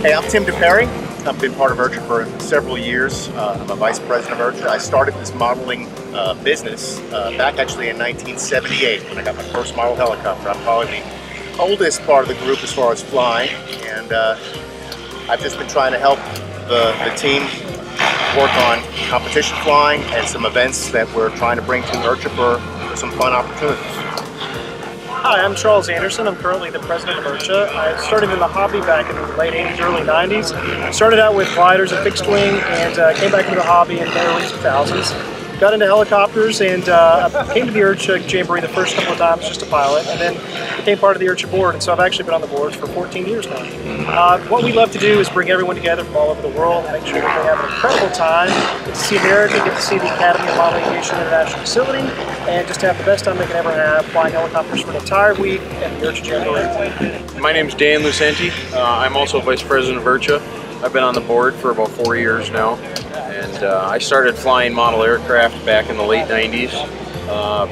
Hey, I'm Tim DePerry. I've been part of IRCHA for several years. I'm a vice president of IRCHA. I started this modeling business back actually in 1978 when I got my first model helicopter. I'm probably the oldest part of the group as far as flying, and I've just been trying to help the team work on competition flying and some events that we're trying to bring to IRCHA for some fun opportunities. Hi, I'm Charles Anderson. I'm currently the president of IRCHA. I started in the hobby back in the late 80s, early 90s. Started out with gliders and fixed wing and came back into the hobby in the early 2000s. Got into helicopters and came to the IRCHA Jamboree the first couple of times just a pilot, and then became part of the IRCHA board, and so I've actually been on the board for 14 years now. What we love to do is bring everyone together from all over the world, make sure that they have an incredible time, get to see America, get to see the Academy of Model Aviation International Facility, and just have the best time they can ever have flying helicopters for an entire week at the IRCHA Jamboree. My name's Dan Lucenti. I'm also vice president of IRCHA. I've been on the board for about 4 years now, and I started flying model aircraft back in the late 90s.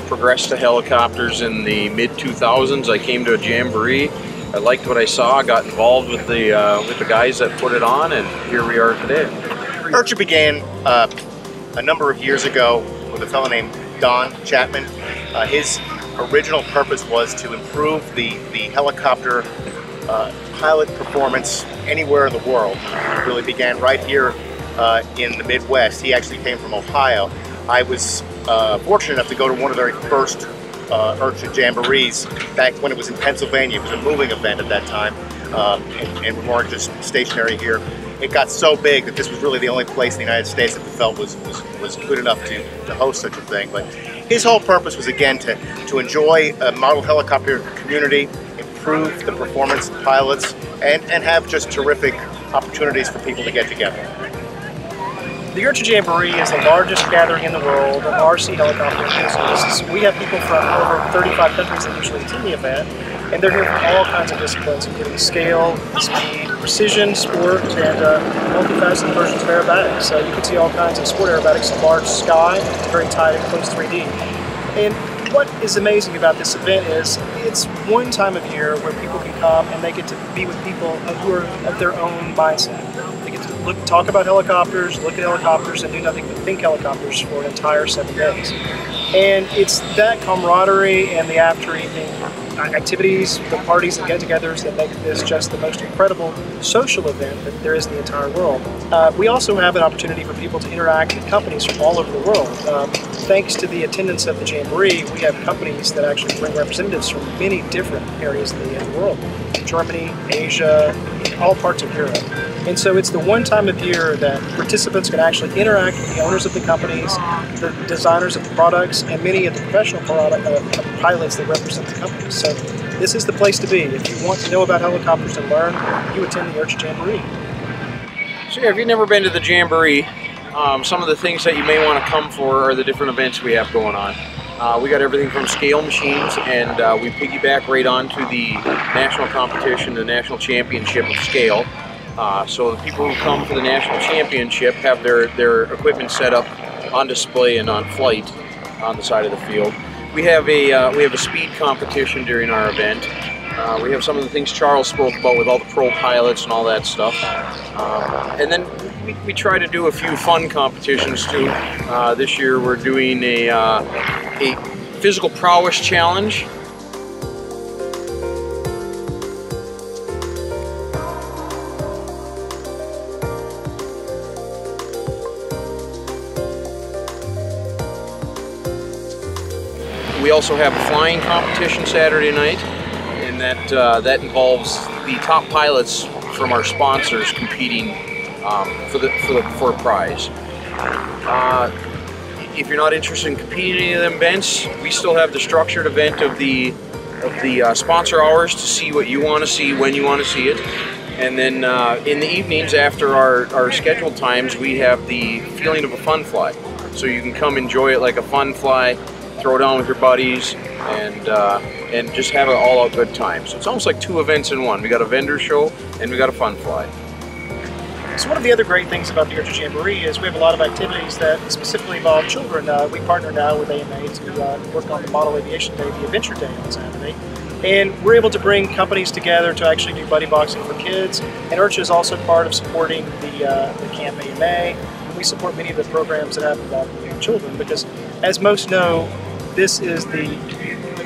Progressed to helicopters in the mid-2000s. I came to a jamboree. I liked what I saw, got involved with the guys that put it on, and here we are today. IRCHA began a number of years ago with a fellow named Don Chapman. His original purpose was to improve the helicopter pilot performance anywhere in the world. It really began right here in the Midwest. He actually came from Ohio. I was fortunate enough to go to one of the very first IRCHA Jamborees back when it was in Pennsylvania. It was a moving event at that time, and we weren't just stationary here. It got so big that this was really the only place in the United States that we felt was good enough to host such a thing. But his whole purpose was, again, to enjoy a model helicopter community, improve the performance of pilots, and have just terrific opportunities for people to get together. The IRCHA Jamboree is the largest gathering in the world of RC helicopter enthusiasts. We have people from over 35 countries that usually attend the event, and they're here from all kinds of disciplines, including scale, speed, precision, sport, and multifaceted versions of aerobatics. So you can see all kinds of sport aerobatics in large sky, very tight and close 3D. And what is amazing about this event is it's one time of year where people can come and they get to be with people who are of their own mindset. They get to talk about helicopters, look at helicopters, and do nothing but think helicopters for an entire 7 days. And it's that camaraderie and the after evening activities, the parties and get-togethers that make this just the most incredible social event that there is in the entire world. We also have an opportunity for people to interact with companies from all over the world. Thanks to the attendance of the Jamboree, we have companies that actually bring representatives from many different areas of the world. Germany, Asia, all parts of Europe. And so it's the one time of year that participants can actually interact with the owners of the companies, the designers of the products, and many of the professional pilots that represent the companies. So this is the place to be. If you want to know about helicopters and learn, you attend the IRCHA Jamboree. So yeah, if you've never been to the Jamboree, some of the things that you may want to come for are the different events we have going on. We got everything from scale machines, and we piggyback right on to the national competition, the national championship of scale. So the people who come for the national championship have their equipment set up on display and on flight on the side of the field. We have a speed competition during our event. We have some of the things Charles spoke about with all the pro pilots and all that stuff. And then we try to do a few fun competitions too. This year we're doing a physical prowess challenge. We also have a flying competition Saturday night, and that involves the top pilots from our sponsors competing for a prize. If you're not interested in competing in any of them events, we still have the structured event of the sponsor hours to see what you want to see when you want to see it. And then in the evenings after our scheduled times, we have the feeling of a fun fly. So you can come enjoy it like a fun fly, throw down with your buddies, and just have an all-out good time. So it's almost like two events in one. We got a vendor show and we got a fun fly. So one of the other great things about the IRCHA Jamboree is we have a lot of activities that specifically involve children. We partner now with AMA to work on the Model Aviation Day, the Adventure Day on Saturday. And we're able to bring companies together to actually do buddy boxing for kids. And IRCHA is also part of supporting the Camp AMA. And we support many of the programs that have involved young children because, as most know, this is the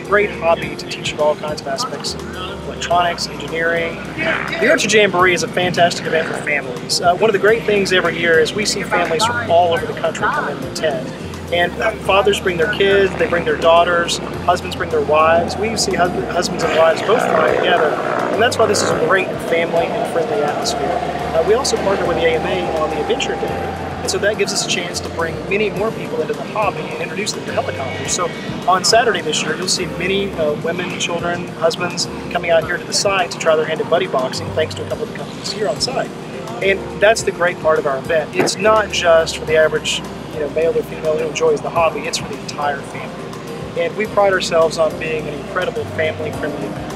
great hobby to teach you all kinds of aspects of electronics, engineering. The IRCHA Jamboree is a fantastic event for families. One of the great things every year is we see families from all over the country come in and attend. And fathers bring their kids, they bring their daughters, husbands bring their wives. We see husbands and wives both flying together. And that's why this is a great family and friendly atmosphere. We also partner with the AMA on the Adventure Day. And so that gives us a chance to bring many more people into the hobby and introduce them to helicopters. So on Saturday this year, you'll see many women, children, husbands coming out here to the site to try their hand at buddy boxing, thanks to a couple of the companies here on site. And that's the great part of our event. It's not just for the average male or female who enjoys the hobby, it's for the entire family. And we pride ourselves on being an incredible family-friendly event.